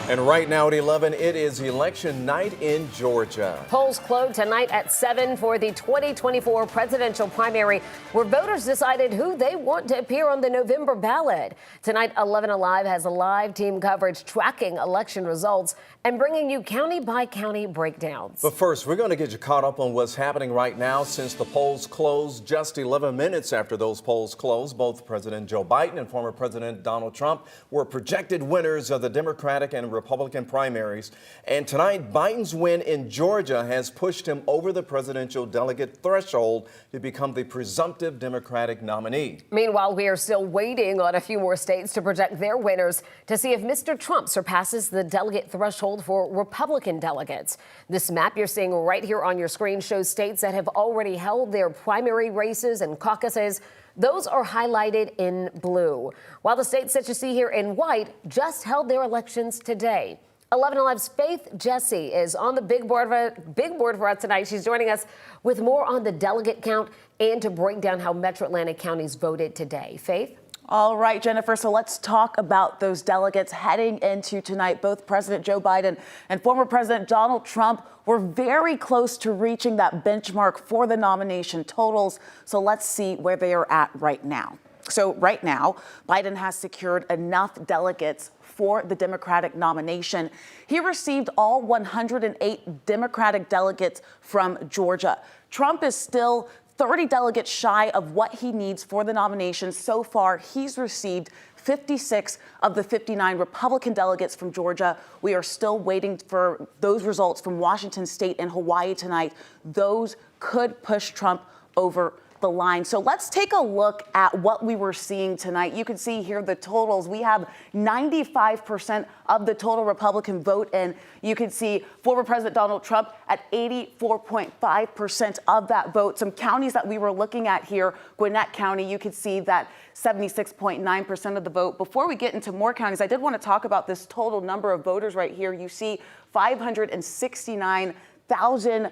And right now at 11, it is election night in Georgia. Polls close tonight at 7 for the 2024 presidential primary, where voters decided who they want to appear on the November ballot. Tonight, 11 Alive has live team coverage tracking election results and bringing you county by county breakdowns. But first, we're going to get you caught up on what's happening right now since the polls closed just 11 minutes after those polls closed. Both President Joe Biden and former President Donald Trump were projected winners of the Democratic and Republican primaries. And tonight, Biden's win in Georgia has pushed him over the presidential delegate threshold to become the presumptive Democratic nominee. Meanwhile, we are still waiting on a few more states to project their winners to see if Mr. Trump surpasses the delegate threshold for Republican delegates. This map you're seeing right here on your screen shows states that have already held their primary races and caucuses. Those are highlighted in blue, while the states that you see here in white just held their elections today. 11 Alive's Faith Jesse is on the big board for us tonight. She's joining us with more on the delegate count and to break down how Metro Atlantic counties voted today. Faith? All right, Jennifer, so let's talk about those delegates heading into tonight. Both President Joe Biden and former President Donald Trump were very close to reaching that benchmark for the nomination totals. So let's see where they are at right now. So right now, Biden has secured enough delegates for the Democratic nomination. He received all 108 Democratic delegates from Georgia. Trump is still 30 delegates shy of what he needs for the nomination. So far, he's received 56 of the 59 Republican delegates from Georgia. We are still waiting for those results from Washington State and Hawaii tonight. Those could push Trump over the line. So let's take a look at what we were seeing tonight. You can see here the totals. We have 95% of the total Republican vote, and you can see former President Donald Trump at 84.5% of that vote. Some counties that we were looking at here, Gwinnett County, you can see that 76.9% of the vote. Before we get into more counties, I did want to talk about this total number of voters right here. You see 569,000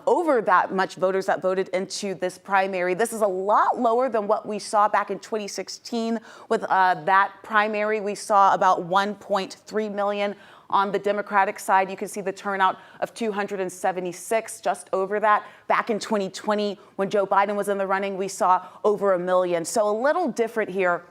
over that much voters that voted into this primary. This is a lot lower than what we saw back in 2016 with that primary. We saw about 1.3 million. On the Democratic side, you can see the turnout of 276, just over that. Back in 2020, when Joe Biden was in the running, we saw over 1 million. So a little different here.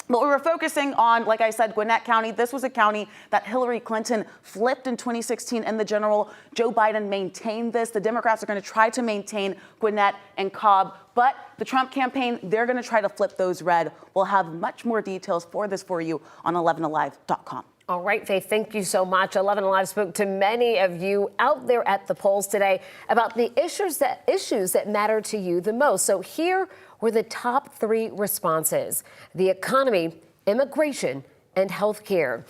But we were focusing on, like I said, Gwinnett County. This was a county that Hillary Clinton flipped in 2016 in the general. Joe Biden maintained this. The Democrats are going to try to maintain Gwinnett and Cobb. But the Trump campaign, they're going to try to flip those red. We'll have much more details for this for you on 11alive.com. All right, Faith, thank you so much. 11 Alive spoke to many of you out there at the polls today about the issues that matter to you the most. So here were the top 3 responses: the economy, immigration, and health care.